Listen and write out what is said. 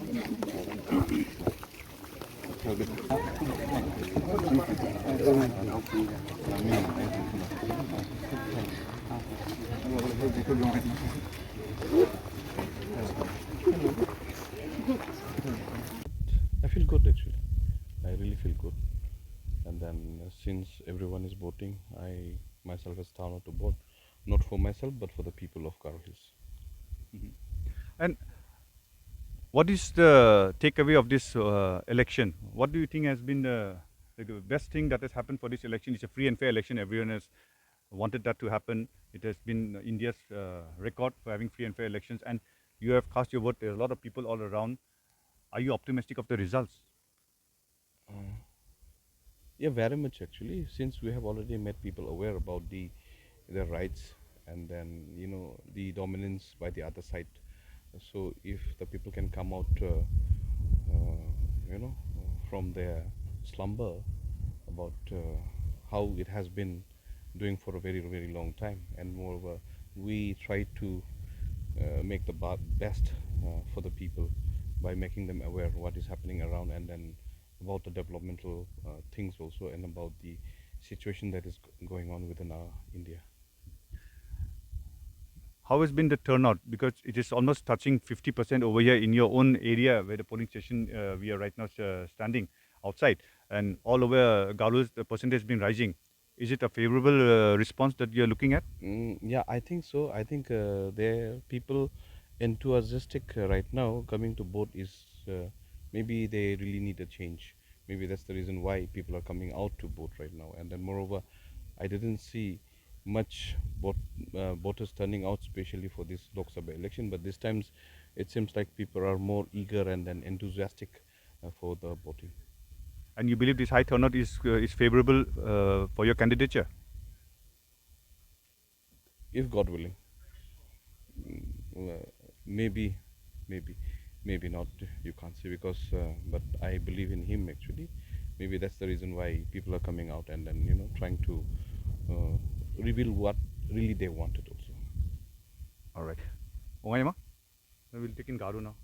I feel good actually. I really feel good. And then since everyone is voting, I myself has started to vote, not for myself but for the people of Garo Hills. And what is the takeaway of this election? What do you think has been the best thing that has happened for this election? It's a free and fair election. Everyone has wanted that to happen. It has been India's record for having free and fair elections. And you have cast your vote. There are a lot of people all around. Are you optimistic of the results? Yeah, very much actually. Since we have already made people aware about their rights, and then the dominance by the other side. So if the people can come out, from their slumber about how it has been doing for a very very long time, and moreover, we try to make the best for the people by making them aware what is happening around, and then about the developmental things also, and about the situation that is going on within India. How has been the turnout? Because it is almost touching 50% over here in your own area where the polling station we are right now standing outside. And all over Galu's, the percentage has been rising. Is it a favorable response that you're looking at? Yeah, I think so. I think there people enthusiastic right now coming to vote is maybe they really need a change. Maybe that's the reason why people are coming out to vote right now. And then moreover, I didn't see much voters turning out, especially for this Lok Sabha election. But this times, it seems like people are more eager and then enthusiastic for the voting. And you believe this high turnout is favorable for your candidature? If God willing. Maybe, maybe, maybe not. You can't say because, but I believe in him actually. Maybe that's the reason why people are coming out and then trying to reveal what really they wanted also. All right. Ongayama, we'll take in Garu now.